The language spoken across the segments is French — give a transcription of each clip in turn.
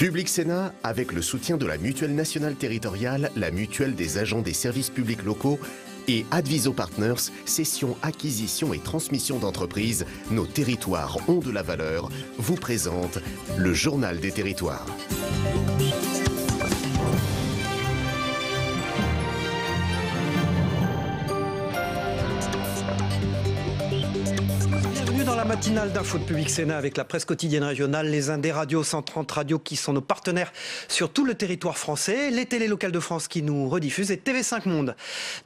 Public Sénat, avec le soutien de la Mutuelle nationale territoriale, la Mutuelle des agents des services publics locaux et Adviso Partners, cession, acquisition et transmission d'entreprises, nos territoires ont de la valeur, vous présente le Journal des territoires. Matinale d'info de Public Sénat avec la presse quotidienne régionale, les Indés radios, 130 radios qui sont nos partenaires sur tout le territoire français, les télés locales de France qui nous rediffusent et TV5 Monde.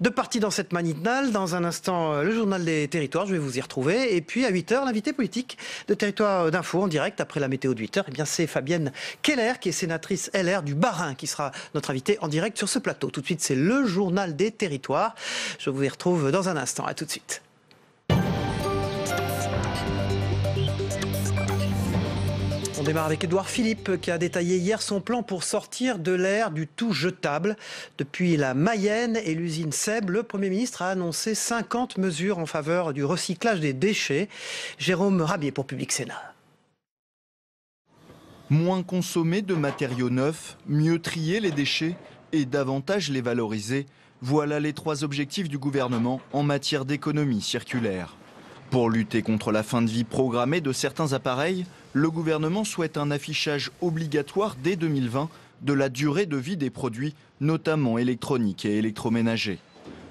Deux parties dans cette matinale. Dans un instant, le journal des territoires, je vais vous y retrouver. Et puis à 8h, l'invité politique de Territoire d'Info en direct après la météo de 8h. Eh bien, c'est Fabienne Keller qui est sénatrice LR du Bas-Rhin qui sera notre invitée en direct sur ce plateau. Tout de suite, c'est le journal des territoires. Je vous y retrouve dans un instant. À tout de suite. On démarre avec Édouard Philippe qui a détaillé hier son plan pour sortir de l'ère du tout jetable. Depuis la Mayenne et l'usine Seb, le Premier ministre a annoncé 50 mesures en faveur du recyclage des déchets. Jérôme Rabier pour Public Sénat. Moins consommer de matériaux neufs, mieux trier les déchets et davantage les valoriser. Voilà les trois objectifs du gouvernement en matière d'économie circulaire. Pour lutter contre la fin de vie programmée de certains appareils, le gouvernement souhaite un affichage obligatoire dès 2020 de la durée de vie des produits, notamment électroniques et électroménagers.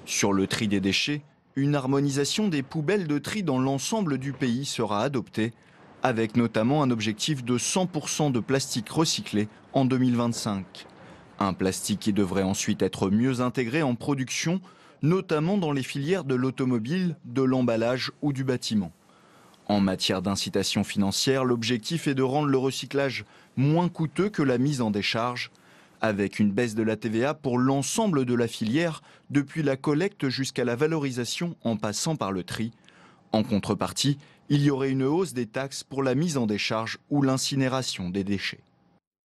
Sur le tri des déchets, une harmonisation des poubelles de tri dans l'ensemble du pays sera adoptée, avec notamment un objectif de 100% de plastique recyclé en 2025. Un plastique qui devrait ensuite être mieux intégré en production, notamment dans les filières de l'automobile, de l'emballage ou du bâtiment. En matière d'incitation financière, l'objectif est de rendre le recyclage moins coûteux que la mise en décharge, avec une baisse de la TVA pour l'ensemble de la filière, depuis la collecte jusqu'à la valorisation en passant par le tri. En contrepartie, il y aurait une hausse des taxes pour la mise en décharge ou l'incinération des déchets.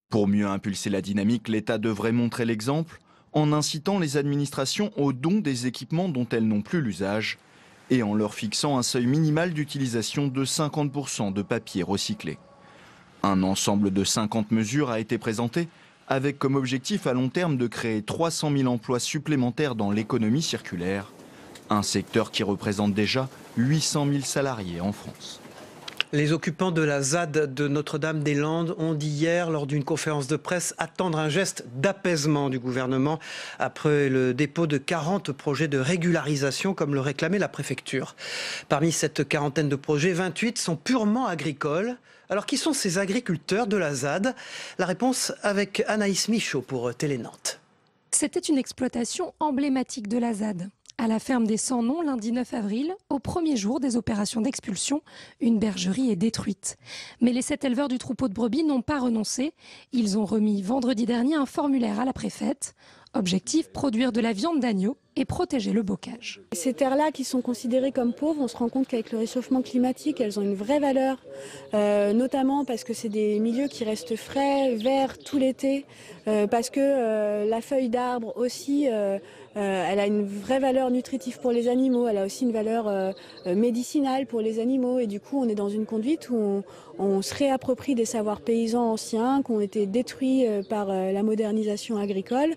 Pour mieux impulser la dynamique, l'État devrait montrer l'exemple en incitant les administrations au don des équipements dont elles n'ont plus l'usage et en leur fixant un seuil minimal d'utilisation de 50% de papier recyclé. Un ensemble de 50 mesures a été présenté avec comme objectif à long terme de créer 300 000 emplois supplémentaires dans l'économie circulaire, un secteur qui représente déjà 800 000 salariés en France. Les occupants de la ZAD de Notre-Dame-des-Landes ont dit hier, lors d'une conférence de presse, attendre un geste d'apaisement du gouvernement après le dépôt de 40 projets de régularisation, comme le réclamait la préfecture. Parmi cette quarantaine de projets, 28 sont purement agricoles. Alors, qui sont ces agriculteurs de la ZAD? La réponse avec Anaïs Michaud pour Télé Nantes. C'était une exploitation emblématique de la ZAD. À la ferme des Sans-Noms, lundi 9 avril, au premier jour des opérations d'expulsion, une bergerie est détruite. Mais les 7 éleveurs du troupeau de brebis n'ont pas renoncé. Ils ont remis vendredi dernier un formulaire à la préfète. Objectif, produire de la viande d'agneau et protéger le bocage. Ces terres-là qui sont considérées comme pauvres, on se rend compte qu'avec le réchauffement climatique, elles ont une vraie valeur, notamment parce que c'est des milieux qui restent frais, verts tout l'été, parce que la feuille d'arbre aussi, elle a une vraie valeur nutritive pour les animaux, elle a aussi une valeur médicinale pour les animaux et du coup on est dans une conduite où on se réapproprie des savoirs paysans anciens qui ont été détruits par la modernisation agricole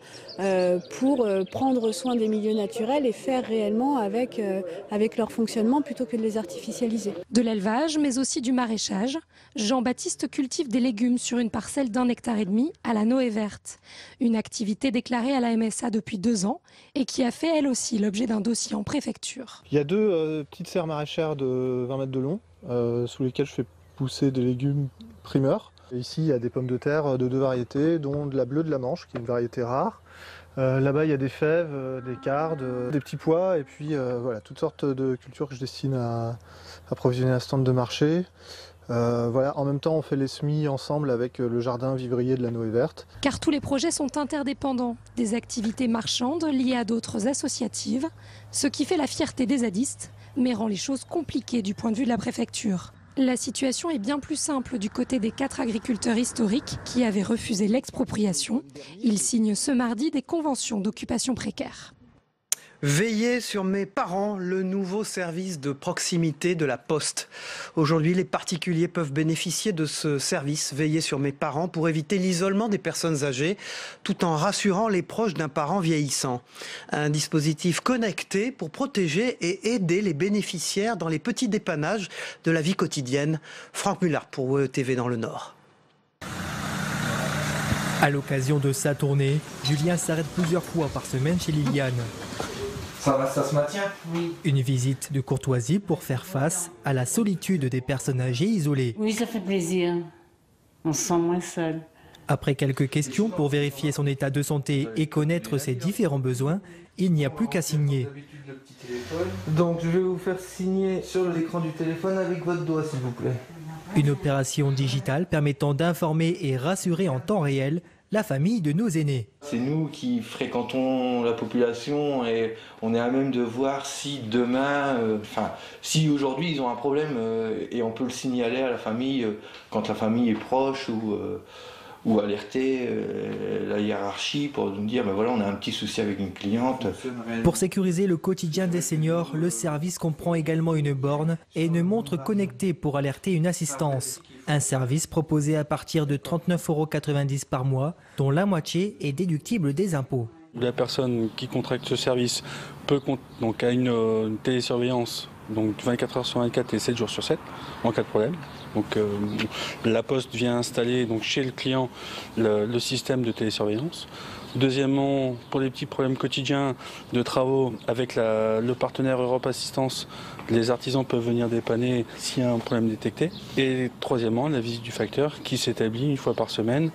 pour prendre soin des milieux naturels et faire réellement avec leur fonctionnement plutôt que de les artificialiser. De l'élevage mais aussi du maraîchage, Jean-Baptiste cultive des légumes sur une parcelle d'1,5 hectare à la Noé Verte. Une activité déclarée à la MSA depuis 2 ans et qui a fait elle aussi l'objet d'un dossier en préfecture. Il y a 2 petites serres maraîchères de 20 mètres de long sous lesquelles je fais pousser des légumes primeurs. Et ici il y a des pommes de terre de 2 variétés dont de la bleue de la Manche qui est une variété rare. Là-bas il y a des fèves, des cardes, des petits pois et puis voilà, toutes sortes de cultures que je destine à approvisionner un stand de marché. Voilà, en même temps on fait les semis ensemble avec le jardin vivrier de la Noé Verte. Car tous les projets sont interdépendants, des activités marchandes liées à d'autres associatives, ce qui fait la fierté des zadistes, mais rend les choses compliquées du point de vue de la préfecture. La situation est bien plus simple du côté des 4 agriculteurs historiques qui avaient refusé l'expropriation. Ils signent ce mardi des conventions d'occupation précaire. Veiller sur mes parents, le nouveau service de proximité de la Poste. Aujourd'hui, les particuliers peuvent bénéficier de ce service Veiller sur mes parents pour éviter l'isolement des personnes âgées tout en rassurant les proches d'un parent vieillissant. Un dispositif connecté pour protéger et aider les bénéficiaires dans les petits dépannages de la vie quotidienne. Franck Mullard pour WeTV dans le Nord. À l'occasion de sa tournée, Julien s'arrête plusieurs fois par semaine chez Liliane. Ça se maintient? Oui. Une visite de courtoisie pour faire face à la solitude des personnes âgées isolées. Oui, ça fait plaisir. On se sent moins seul. Après quelques questions pour vérifier son état de santé et connaître ses différents besoins, il n'y a plus qu'à signer. Donc je vais vous faire signer sur l'écran du téléphone avec votre doigt, s'il vous plaît. Une opération digitale permettant d'informer et rassurer en temps réel la famille de nos aînés. C'est nous qui fréquentons la population et on est à même de voir si demain, si aujourd'hui ils ont un problème et on peut le signaler à la famille quand la famille est proche ou alerter la hiérarchie pour nous dire voilà, on a un petit souci avec une cliente. Pour sécuriser le quotidien des seniors, le service comprend également une borne et une montre connectée pour alerter une assistance. Un service proposé à partir de 39,90 € par mois, dont la moitié est déductible des impôts. La personne qui contracte ce service a une télésurveillance donc 24 heures sur 24 et 7 jours sur 7 en cas de problème. Donc la Poste vient installer donc, chez le client le système de télésurveillance. Deuxièmement, pour les petits problèmes quotidiens de travaux avec le partenaire Europe Assistance, les artisans peuvent venir dépanner s'il y a un problème détecté. Et troisièmement, la visite du facteur qui s'établit une fois par semaine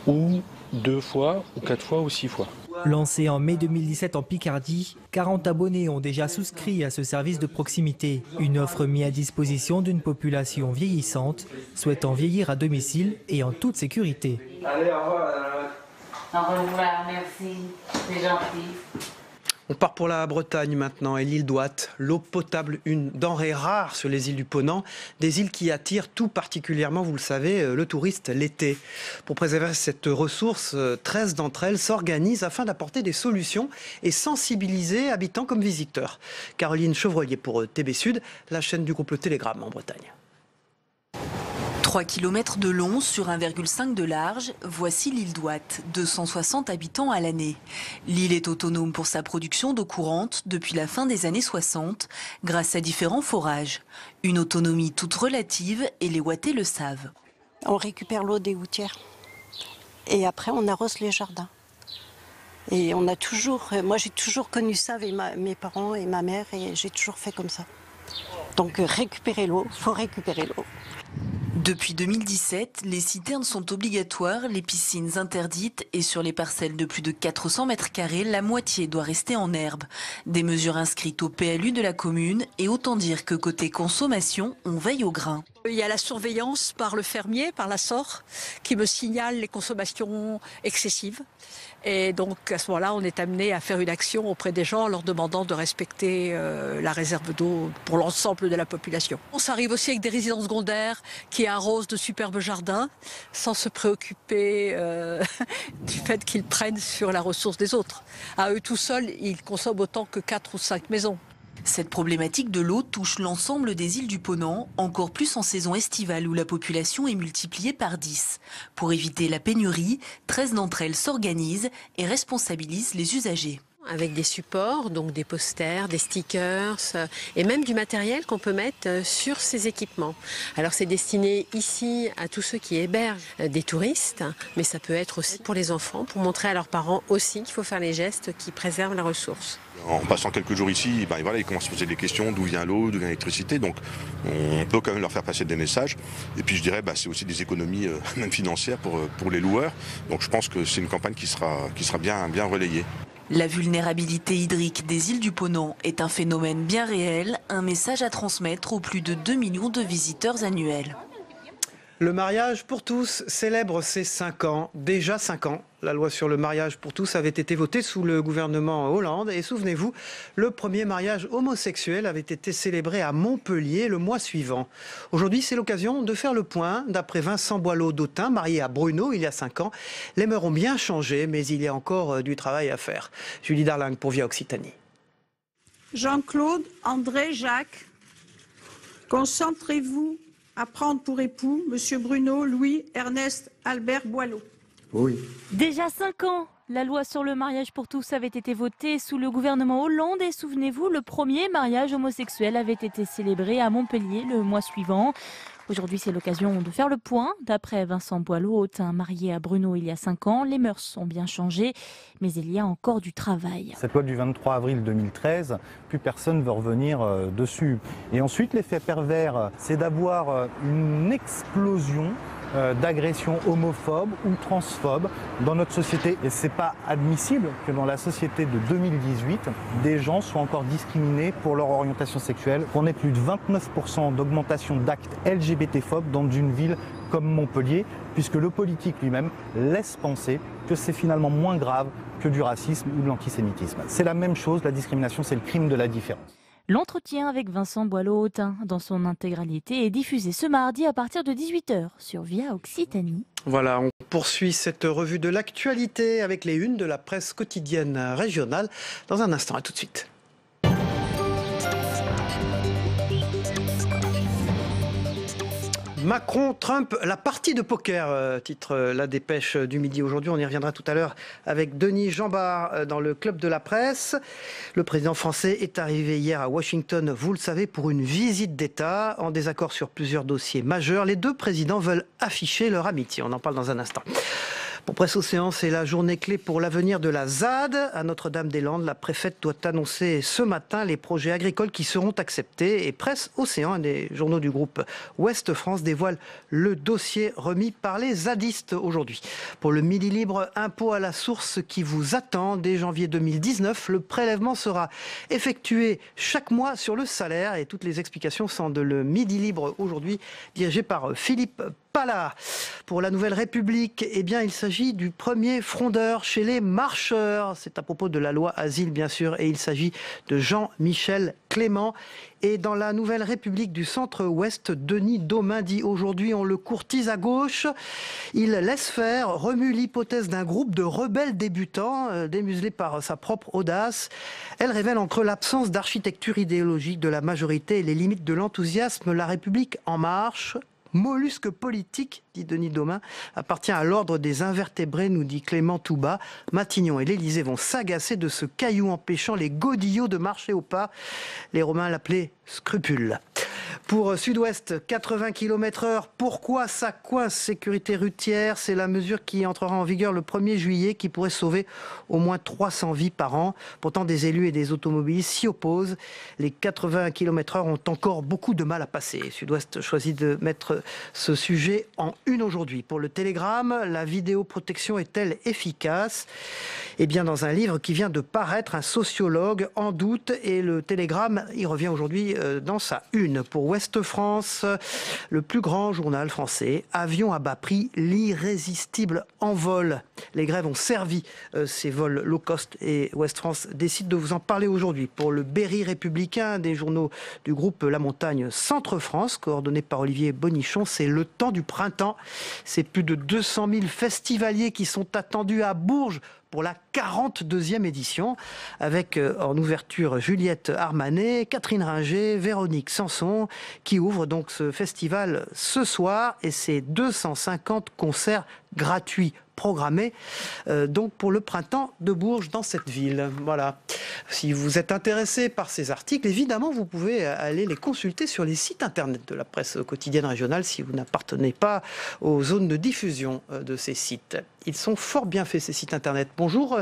ou 2 fois ou 4 fois ou 6 fois. Lancé en mai 2017 en Picardie, 40 abonnés ont déjà souscrit à ce service de proximité. Une offre mise à disposition d'une population vieillissante, souhaitant vieillir à domicile et en toute sécurité. Allez, au revoir. Au revoir, merci, c'est gentil. On part pour la Bretagne maintenant et l'île d'Ouate. L'eau potable, une denrée rare sur les îles du Ponant, des îles qui attirent tout particulièrement, vous le savez, le touriste l'été. Pour préserver cette ressource, 13 d'entre elles s'organisent afin d'apporter des solutions et sensibiliser habitants comme visiteurs. Caroline Chevrelier pour TB Sud, la chaîne du groupe Le Télégramme en Bretagne. 3 km de long sur 1,5 de large, voici l'île d'Ouate, 260 habitants à l'année. L'île est autonome pour sa production d'eau courante depuis la fin des années 60, grâce à différents forages. Une autonomie toute relative et les Ouatais le savent. On récupère l'eau des gouttières et après on arrose les jardins. Et on a toujours, moi j'ai toujours connu ça avec mes parents et ma mère et j'ai toujours fait comme ça. Donc récupérer l'eau, faut récupérer l'eau. Depuis 2017, les citernes sont obligatoires, les piscines interdites et sur les parcelles de plus de 400 mètres carrés, la moitié doit rester en herbe. Des mesures inscrites au PLU de la commune et autant dire que côté consommation, on veille au grain. Il y a la surveillance par le fermier, par la SOR, qui me signale les consommations excessives. Et donc à ce moment-là, on est amené à faire une action auprès des gens en leur demandant de respecter la réserve d'eau pour l'ensemble de la population. On s'arrive aussi avec des résidences secondaires qui arrosent de superbes jardins sans se préoccuper du fait qu'ils prennent sur la ressource des autres. À eux tout seuls, ils consomment autant que 4 ou 5 maisons. Cette problématique de l'eau touche l'ensemble des îles du Ponant, encore plus en saison estivale où la population est multipliée par 10. Pour éviter la pénurie, 13 d'entre elles s'organisent et responsabilisent les usagers. Avec des supports, donc des posters, des stickers et même du matériel qu'on peut mettre sur ces équipements. Alors c'est destiné ici à tous ceux qui hébergent des touristes, mais ça peut être aussi pour les enfants, pour montrer à leurs parents aussi qu'il faut faire les gestes qui préservent la ressource. En passant quelques jours ici, ils commencent à se poser des questions, d'où vient l'eau, d'où vient l'électricité, donc on peut quand même leur faire passer des messages. Et puis je dirais, c'est aussi des économies même financières pour les loueurs, donc je pense que c'est une campagne qui sera bien relayée. La vulnérabilité hydrique des îles du Ponant est un phénomène bien réel, un message à transmettre aux plus de 2 millions de visiteurs annuels. Le mariage pour tous célèbre ses 5 ans, déjà 5 ans. La loi sur le mariage pour tous avait été votée sous le gouvernement Hollande. Et souvenez-vous, le premier mariage homosexuel avait été célébré à Montpellier le mois suivant. Aujourd'hui, c'est l'occasion de faire le point. D'après Vincent Boileau-Dautin, marié à Bruno il y a 5 ans, les mœurs ont bien changé, mais il y a encore du travail à faire. Julie Darling pour Via Occitanie. Jean-Claude, André, Jacques, concentrez-vous à prendre pour époux Monsieur Bruno, Louis, Ernest, Albert Boileau. Oui. Déjà 5 ans, la loi sur le mariage pour tous avait été votée sous le gouvernement Hollande et souvenez-vous, le premier mariage homosexuel avait été célébré à Montpellier le mois suivant. Aujourd'hui, c'est l'occasion de faire le point. D'après Vincent Boileau, marié à Bruno il y a 5 ans, les mœurs ont bien changé, mais il y a encore du travail. Cette loi du 23 avril 2013, plus personne ne veut revenir dessus. Et ensuite, l'effet pervers, c'est d'avoir une explosion d'agressions homophobes ou transphobes dans notre société. Et c'est pas admissible que dans la société de 2018, des gens soient encore discriminés pour leur orientation sexuelle. On ait plus de 29% d'augmentation d'actes LGBT-phobes dans une ville comme Montpellier, puisque le politique lui-même laisse penser que c'est finalement moins grave que du racisme ou de l'antisémitisme. C'est la même chose, la discrimination, c'est le crime de la différence. L'entretien avec Vincent Boileau-Hautain dans son intégralité est diffusé ce mardi à partir de 18h sur Via Occitanie. Voilà, on poursuit cette revue de l'actualité avec les unes de la presse quotidienne régionale. Dans un instant, à tout de suite. Macron, Trump, la partie de poker, titre La Dépêche du Midi aujourd'hui. On y reviendra tout à l'heure avec Denis Jambard dans le Club de la Presse. Le président français est arrivé hier à Washington, vous le savez, pour une visite d'État. En désaccord sur plusieurs dossiers majeurs, les deux présidents veulent afficher leur amitié. On en parle dans un instant. Pour Presse Océan, c'est la journée clé pour l'avenir de la ZAD. À Notre-Dame-des-Landes, la préfète doit annoncer ce matin les projets agricoles qui seront acceptés. Et Presse Océan, un des journaux du groupe Ouest France, dévoile le dossier remis par les zadistes aujourd'hui. Pour le Midi Libre, impôt à la source qui vous attend. Dès janvier 2019, le prélèvement sera effectué chaque mois sur le salaire. Et toutes les explications sont de le Midi Libre aujourd'hui, dirigé par Philippe Pallard. Pour la Nouvelle République, eh bien, il s'agit du premier frondeur chez les marcheurs. C'est à propos de la loi Asile, bien sûr, et il s'agit de Jean-Michel Clément. Et dans la Nouvelle République du Centre-Ouest, Denis Daumin dit aujourd'hui on le courtise à gauche. Il laisse faire, remue l'hypothèse d'un groupe de rebelles débutants, démuselés par sa propre audace. Elle révèle en creux l'absence d'architecture idéologique de la majorité et les limites de l'enthousiasme. La République en marche. Mollusque politique, dit Denis Daumin, appartient à l'ordre des invertébrés, nous dit Clément Touba. Matignon et l'Élysée vont s'agacer de ce caillou empêchant les godillots de marcher au pas. Les Romains l'appelaient scrupule. Pour Sud-Ouest, 80 km/h. Pourquoi ça coince? Sécurité routière, c'est la mesure qui entrera en vigueur le 1er juillet, qui pourrait sauver au moins 300 vies par an. Pourtant, des élus et des automobilistes s'y opposent. Les 80 km/h ont encore beaucoup de mal à passer. Sud-Ouest choisit de mettre ce sujet en une aujourd'hui. Pour le Télégramme, la vidéoprotection est-elle efficace? Eh bien, dans un livre qui vient de paraître, un sociologue en doute, et le Télégramme y revient aujourd'hui dans sa une. Pour Ouest France, le plus grand journal français, avion à bas prix, l'irrésistible envol. Les grèves ont servi ces vols low cost et Ouest France décide de vous en parler aujourd'hui. Pour le Berry républicain, des journaux du groupe La Montagne Centre France, coordonné par Olivier Bonichon, c'est le temps du printemps. C'est plus de 200 000 festivaliers qui sont attendus à Bourges pour la 42e édition, avec en ouverture Juliette Armanet, Catherine Ringer, Véronique Sanson, qui ouvrent donc ce festival ce soir, et ses 250 concerts gratuits programmés donc pour le printemps de Bourges dans cette ville. Voilà. Si vous êtes intéressé par ces articles, évidemment, vous pouvez aller les consulter sur les sites internet de la presse quotidienne régionale si vous n'appartenez pas aux zones de diffusion de ces sites. Ils sont fort bien faits, ces sites internet. Bonjour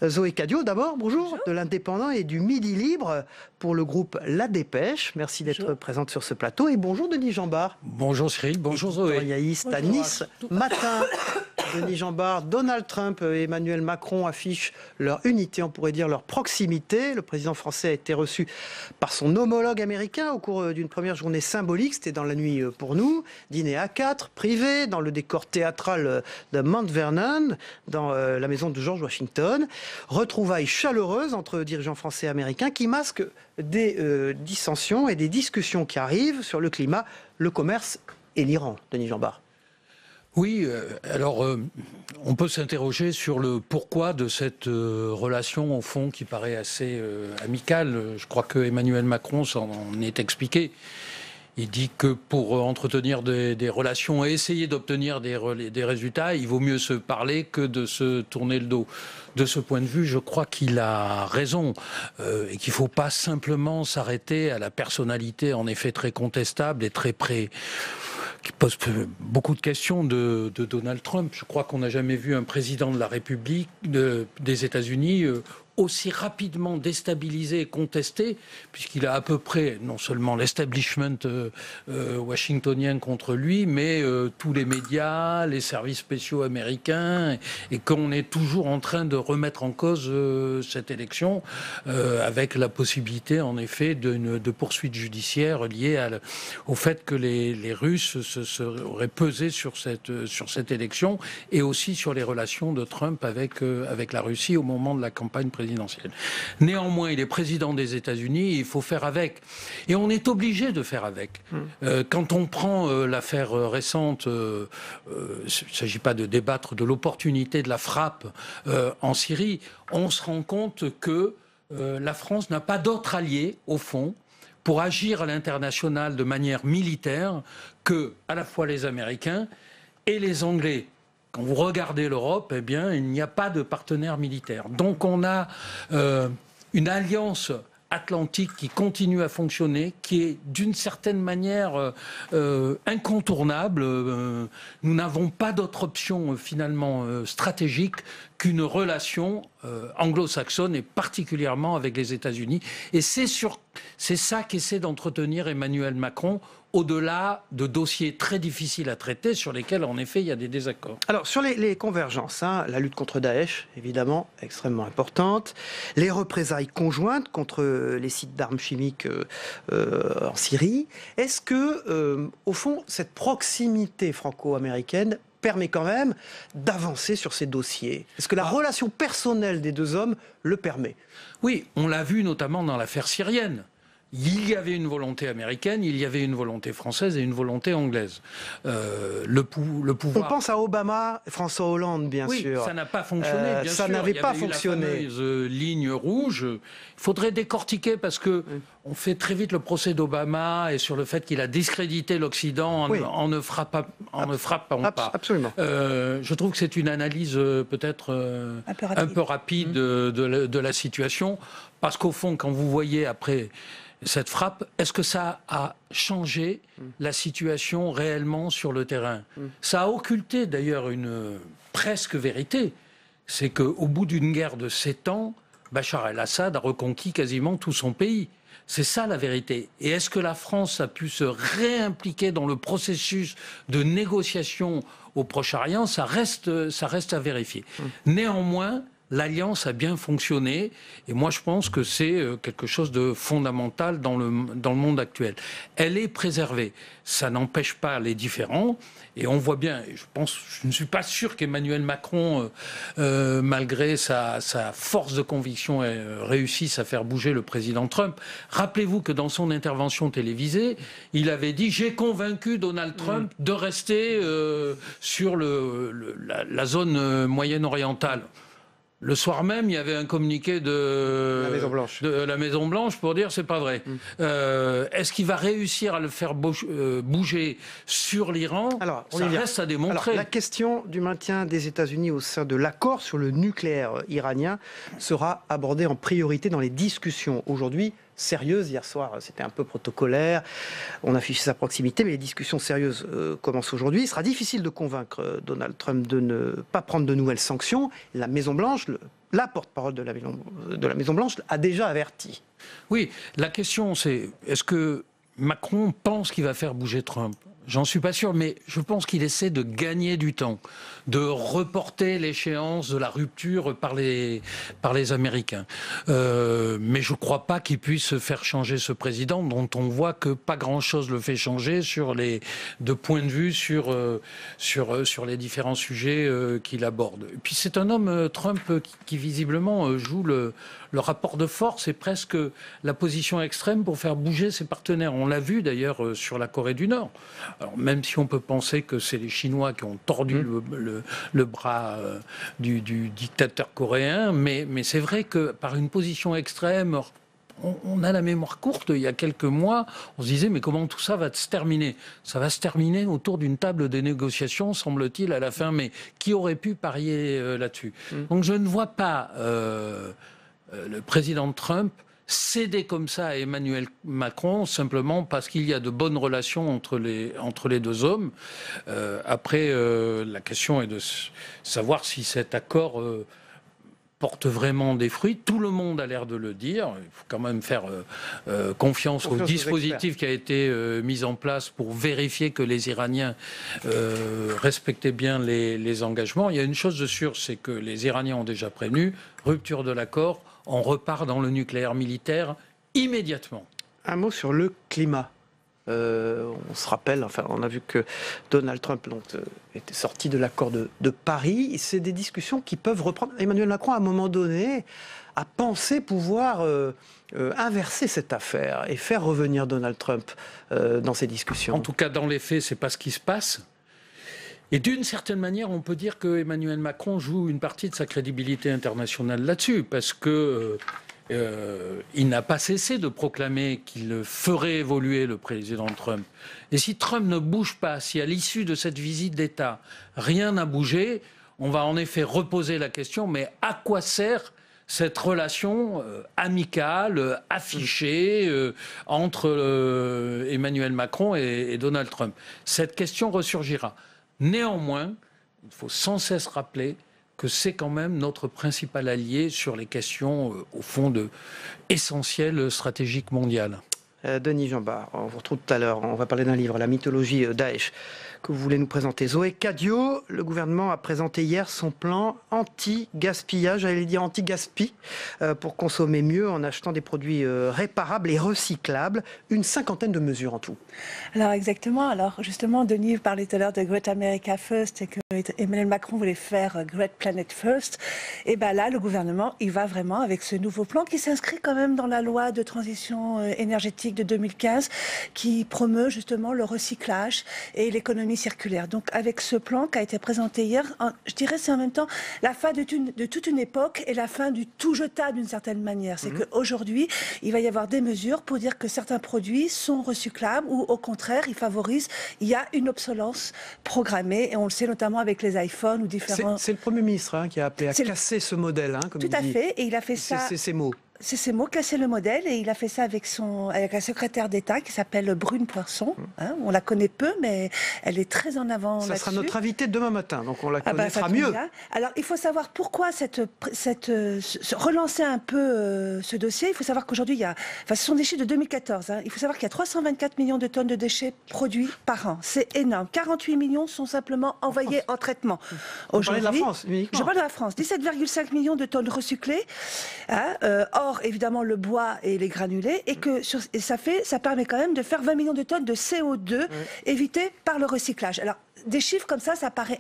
Zoé Cadio, d'abord, bonjour, de l'Indépendant et du Midi Libre pour le groupe La Dépêche. Merci d'être présente sur ce plateau. Et bonjour Denis Jambard. Bonjour Cyril, bonjour Zoé. Éditorialiste à Nice Matin. Denis Jambard, Donald Trump et Emmanuel Macron affichent leur unité, on pourrait dire leur proximité. Le président français a été reçu par son homologue américain au cours d'une première journée symbolique. C'était dans la nuit pour nous. Dîner à 4, privé, dans le décor théâtral de Mount Vernon, dans la maison de George Washington. Retrouvailles chaleureuses entre dirigeants français et américains qui masquent des dissensions et des discussions qui arrivent sur le climat, le commerce et l'Iran. Denis Jambard. Oui, alors on peut s'interroger sur le pourquoi de cette relation, au fond, qui paraît assez amicale. Je crois que Emmanuel Macron s'en est expliqué. Il dit que pour entretenir des relations et essayer d'obtenir des résultats, il vaut mieux se parler que de se tourner le dos. De ce point de vue, je crois qu'il a raison et qu'il ne faut pas simplement s'arrêter à la personnalité, en effet très contestable et très qui pose beaucoup de questions de Donald Trump. Je crois qu'on n'a jamais vu un président de la République des États-Unis aussi rapidement déstabilisé et contesté, puisqu'il a à peu près non seulement l'establishment washingtonien contre lui, mais tous les médias, les services spéciaux américains, et qu'on est toujours en train de remettre en cause cette élection, avec la possibilité en effet de poursuites judiciaires liées au fait que les Russes auraient pesé sur cette élection, et aussi sur les relations de Trump avec la Russie au moment de la campagne présidentielle. Néanmoins, il est président des États-Unis, il faut faire avec. Et on est obligé de faire avec. Quand on prend l'affaire récente, il ne s'agit pas de débattre de l'opportunité de la frappe en Syrie, on se rend compte que la France n'a pas d'autre allié, au fond, pour agir à l'international de manière militaire que à la fois les Américains et les Anglais. Quand vous regardez l'Europe, eh bien, il n'y a pas de partenaire militaire. Donc on a une alliance atlantique qui continue à fonctionner, qui est d'une certaine manière incontournable. Nous n'avons pas d'autre option finalement stratégique qu'une relation anglo-saxonne, et particulièrement avec les États-Unis. Et c'est ça qu'essaie d'entretenir Emmanuel Macron, au-delà de dossiers très difficiles à traiter sur lesquels, en effet, il y a des désaccords. Alors, sur les convergences, la lutte contre Daesh, évidemment, extrêmement importante. Les représailles conjointes contre les sites d'armes chimiques en Syrie. Est-ce que, au fond, cette proximité franco-américaine permet quand même d'avancer sur ces dossiers? Est-ce que la relation personnelle des deux hommes le permet? Oui, on l'a vu notamment dans l'affaire syrienne. Il y avait une volonté américaine, il y avait une volonté française et une volonté anglaise. Le pouvoir... On pense à Obama, François Hollande, bien sûr. Oui, ça n'a pas fonctionné, bien sûr. Ça n'avait pas fonctionné. Il y a eu la fameuse ligne rouge. Il faudrait décortiquer, parce que on fait très vite le procès d'Obama et sur le fait qu'il a discrédité l'Occident en ne frappant pas. Absolument. Je trouve que c'est une analyse peut-être un peu rapide de la situation, parce qu'au fond, quand vous voyez après cette frappe, est-ce que ça a changé la situation réellement sur le terrain? Ça a occulté d'ailleurs une presque vérité. C'est qu'au bout d'une guerre de 7 ans, Bachar el-Assad a reconquis quasiment tout son pays. C'est ça la vérité. Et est-ce que la France a pu se réimpliquer dans le processus de négociation au Proche-Orient? Ça reste à vérifier. Néanmoins, l'alliance a bien fonctionné, et moi je pense que c'est quelque chose de fondamental dans le monde actuel. Elle est préservée. Ça n'empêche pas les différends, et on voit bien, je ne suis pas sûr qu'Emmanuel Macron, malgré sa force de conviction, réussisse à faire bouger le président Trump. Rappelez-vous que dans son intervention télévisée, il avait dit « J'ai convaincu Donald Trump de rester sur la zone moyenne-orientale ». Le soir même, il y avait un communiqué de la Maison Blanche pour dire c'est pas vrai. Est-ce qu'il va réussir à le faire bouger sur l'Iran? Ça reste à démontrer. Alors, la question du maintien des États-Unis au sein de l'accord sur le nucléaire iranien sera abordée en priorité dans les discussions aujourd'hui sérieuses. Hier soir, c'était un peu protocolaire. On affichait sa proximité, mais les discussions sérieuses commencent aujourd'hui. Il sera difficile de convaincre Donald Trump de ne pas prendre de nouvelles sanctions. La Maison-Blanche, la porte-parole de la Maison-Blanche a déjà averti. Oui, la question c'est, est-ce que Macron pense qu'il va faire bouger Trump? J'en suis pas sûr, mais je pense qu'il essaie de gagner du temps, de reporter l'échéance de la rupture par les Américains. Mais je crois pas qu'il puisse faire changer ce président, dont on voit que pas grand-chose le fait changer de point de vue sur les différents sujets qu'il aborde. Et puis c'est un homme, Trump, qui visiblement joue le rapport de force et presque la position extrême pour faire bouger ses partenaires. On l'a vu d'ailleurs sur la Corée du Nord. Alors, même si on peut penser que c'est les Chinois qui ont tordu le bras du dictateur coréen, mais c'est vrai que par une position extrême, on a la mémoire courte. Il y a quelques mois, on se disait mais comment tout ça va se terminer ? Ça va se terminer autour d'une table de négociation, semble-t-il, à la fin. Mais qui aurait pu parier là-dessus ? Donc je ne vois pas le président Trump céder comme ça à Emmanuel Macron simplement parce qu'il y a de bonnes relations entre les deux hommes. Après, la question est de savoir si cet accord porte vraiment des fruits. Tout le monde a l'air de le dire. Il faut quand même faire confiance au dispositif qui a été mis en place pour vérifier que les Iraniens respectaient bien les engagements. Il y a une chose de sûre, c'est que les Iraniens ont déjà prévenu, rupture de l'accord, on repart dans le nucléaire militaire immédiatement. Un mot sur le climat. On se rappelle, enfin, on a vu que Donald Trump était sorti de l'accord de Paris. C'est des discussions qui peuvent reprendre. Emmanuel Macron, à un moment donné, a pensé pouvoir inverser cette affaire et faire revenir Donald Trump dans ces discussions. En tout cas, dans les faits, c'est pas ce qui se passe. Et d'une certaine manière, on peut dire que Emmanuel Macron joue une partie de sa crédibilité internationale là-dessus, parce que il n'a pas cessé de proclamer qu'il ferait évoluer le président Trump. Et si Trump ne bouge pas, si à l'issue de cette visite d'État, rien n'a bougé, on va en effet reposer la question, mais à quoi sert cette relation amicale, affichée, entre Emmanuel Macron et Donald Trump ? Cette question ressurgira. Néanmoins, il faut sans cesse rappeler que c'est quand même notre principal allié sur les questions, au fond, essentielles stratégiques mondiales. Denis Jeanbart, on vous retrouve tout à l'heure. On va parler d'un livre, La mythologie Daesh, que vous voulez nous présenter. Zoé Cadio, le gouvernement a présenté hier son plan anti-gaspillage, j'allais dire anti-gaspi, pour consommer mieux en achetant des produits réparables et recyclables. Une 50aine de mesures en tout. Alors exactement. Alors justement, Denis parlait tout à l'heure de Great America First et que Emmanuel Macron voulait faire Great Planet First. Et bien là, le gouvernement, il va vraiment avec ce nouveau plan qui s'inscrit quand même dans la loi de transition énergétique de 2015 qui promeut justement le recyclage et l'économie circulaire. Donc avec ce plan qui a été présenté hier, je dirais c'est en même temps la fin de toute une époque et la fin du tout jetable d'une certaine manière. C'est qu'aujourd'hui, il va y avoir des mesures pour dire que certains produits sont recyclables ou au contraire, il y a une obsolescence programmée et on le sait notamment avec les iPhones ou différents... C'est le Premier ministre qui a appelé à casser ce modèle. Comme tout à fait, et il a fait ça... C'est ces mots. C'est ces mots, casser le modèle, et il a fait ça avec la secrétaire d'État qui s'appelle Brune Poisson. On la connaît peu, mais elle est très en avant là-dessus. Ça sera notre invitée demain matin, donc on la connaîtra mieux. Alors, il faut savoir pourquoi relancer un peu ce dossier. Il faut savoir qu'aujourd'hui, ce sont des chiffres de 2014. Il faut savoir qu'il y a 324 millions de tonnes de déchets produits par an. C'est énorme. 48 millions sont simplement envoyés en traitement. Vous parlez de la France uniquement. Je parle de la France. 17,5 millions de tonnes recyclées. Or, évidemment, le bois et les granulés, et ça permet quand même de faire 20 millions de tonnes de CO2 évitées par le recyclage. Alors, des chiffres comme ça paraît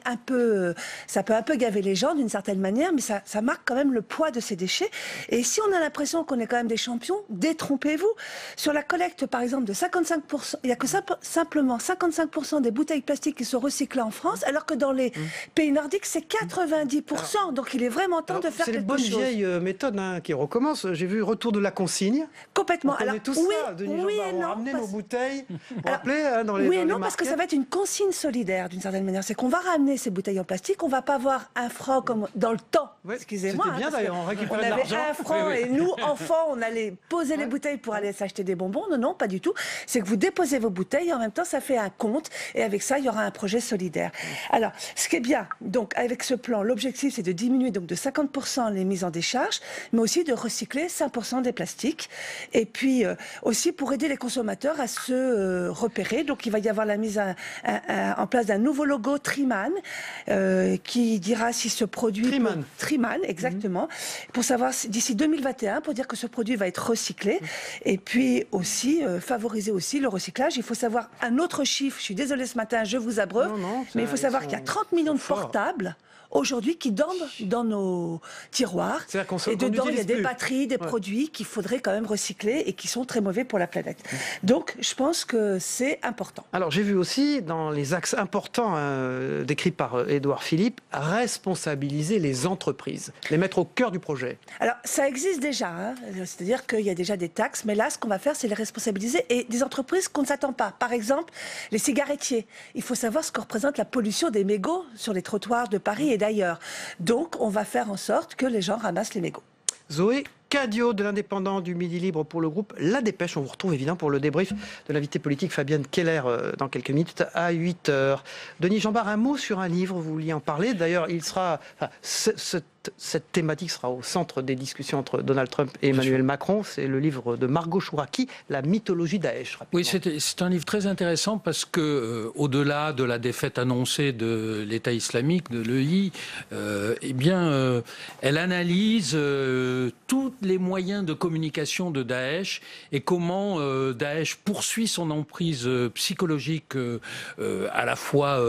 ça peut un peu gaver les gens d'une certaine manière, mais ça marque quand même le poids de ces déchets. Et si on a l'impression qu'on est quand même des champions, détrompez-vous. Sur la collecte, par exemple, de 55%, il n'y a que simplement 55% des bouteilles plastiques qui sont recyclées en France, alors que dans les pays nordiques, c'est 90%. Donc il est vraiment temps de faire quelque chose. C'est les bonnes vieilles méthodes qui recommencent. J'ai vu retour de la consigne. Complètement. Alors, tout ça, Denis Jeanbart, on ramener nos bouteilles, dans les oui et non, parce que ça va être une consigne solidaire d'une certaine manière. C'est qu'on va ramener ces bouteilles en plastique, on va pas avoir un franc comme dans le temps. Excusez-moi. C'était bien d'ailleurs, on récupérait de l'argent. On avait un franc et nous, enfants, on allait poser les bouteilles pour aller s'acheter des bonbons. Non, pas du tout. C'est que vous déposez vos bouteilles et en même temps, ça fait un compte. Et avec ça, il y aura un projet solidaire. Alors, ce qui est bien, donc avec ce plan, l'objectif, c'est de diminuer donc de 50% les mises en décharge, mais aussi de recycler 5% des plastiques. Et puis aussi pour aider les consommateurs à se repérer. Donc, il va y avoir la mise en place d'un nouveau logo Triman qui dira si ce produit... Triman, exactement. Pour savoir d'ici 2021, pour dire que ce produit va être recyclé. Et puis aussi, favoriser aussi le recyclage. Il faut savoir un autre chiffre. Je suis désolée ce matin, je vous abreuve. Mais il faut savoir qu'il y a 30 millions de portables aujourd'hui qui dorment dans nos tiroirs. Et dedans, il y a des batteries, des produits qu'il faudrait quand même recycler et qui sont très mauvais pour la planète. Donc, je pense que c'est important. Alors, j'ai vu aussi, dans les axes importants décrits par Édouard Philippe, responsabiliser les entreprises, les mettre au cœur du projet. Alors, ça existe déjà, hein. C'est-à-dire qu'il y a déjà des taxes, mais là, ce qu'on va faire, c'est les responsabiliser et des entreprises qu'on ne s'attend pas. Par exemple, les cigarettiers. Il faut savoir ce que représente la pollution des mégots sur les trottoirs de Paris et d'ailleurs. Donc, on va faire en sorte que les gens ramassent les mégots. Zoé Cadio de l'Indépendant du Midi Libre pour le groupe La Dépêche. On vous retrouve évidemment pour le débrief de l'invité politique Fabienne Keller dans quelques minutes à 8h. Denis Jeanbart, un mot sur un livre, vous vouliez en parler. D'ailleurs, il sera, cette thématique sera au centre des discussions entre Donald Trump et Emmanuel Macron. C'est le livre de Margot Chouraki, La mythologie Daesh. Oui, c'est un livre très intéressant parce que, au-delà de la défaite annoncée de l'État islamique, de l'EI, elle analyse tous les moyens de communication de Daesh et comment Daesh poursuit son emprise psychologique à la fois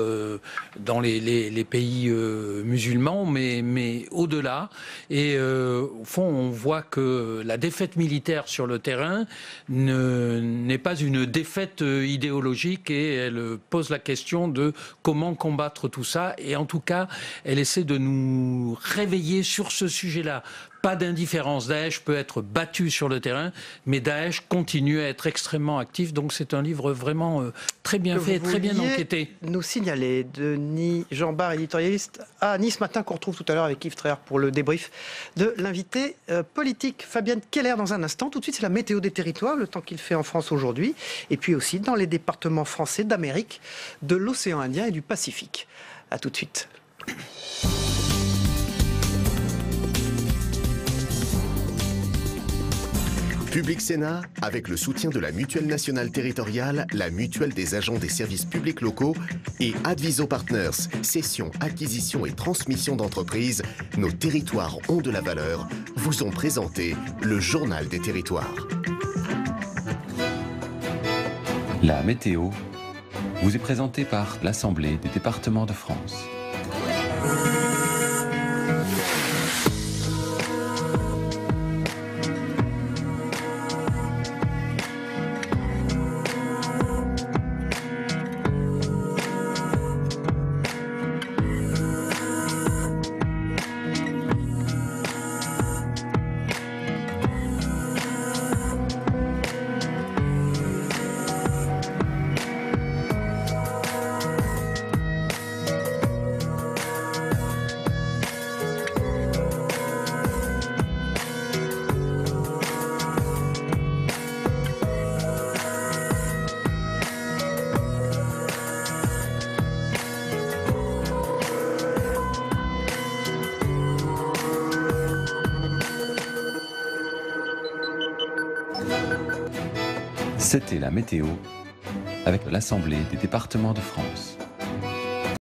dans les pays musulmans, mais au-delà. Et au fond, on voit que la défaite militaire sur le terrain n'est pas une défaite idéologique et elle pose la question de comment combattre tout ça. Et en tout cas, elle essaie de nous réveiller sur ce sujet-là. Pas d'indifférence. Daesh peut être battu sur le terrain, mais Daesh continue à être extrêmement actif. Donc c'est un livre vraiment très bien fait, très bien enquêté. Nous signaler, Denis Jeanbart, éditorialiste à Nice Matin, qu'on retrouve tout à l'heure avec Yves Tréhard pour le débrief de l'invité politique. Fabienne Keller dans un instant. Tout de suite, c'est la météo des territoires, le temps qu'il fait en France aujourd'hui. Et puis aussi dans les départements français d'Amérique, de l'océan Indien et du Pacifique. A tout de suite. Public Sénat, avec le soutien de la Mutuelle nationale territoriale, la Mutuelle des agents des services publics locaux et Adviso Partners, cession, acquisition et transmission d'entreprises, nos territoires ont de la valeur, vous ont présenté le Journal des territoires. La météo vous est présentée par l'Assemblée des départements de France. C'était la météo avec l'Assemblée des départements de France.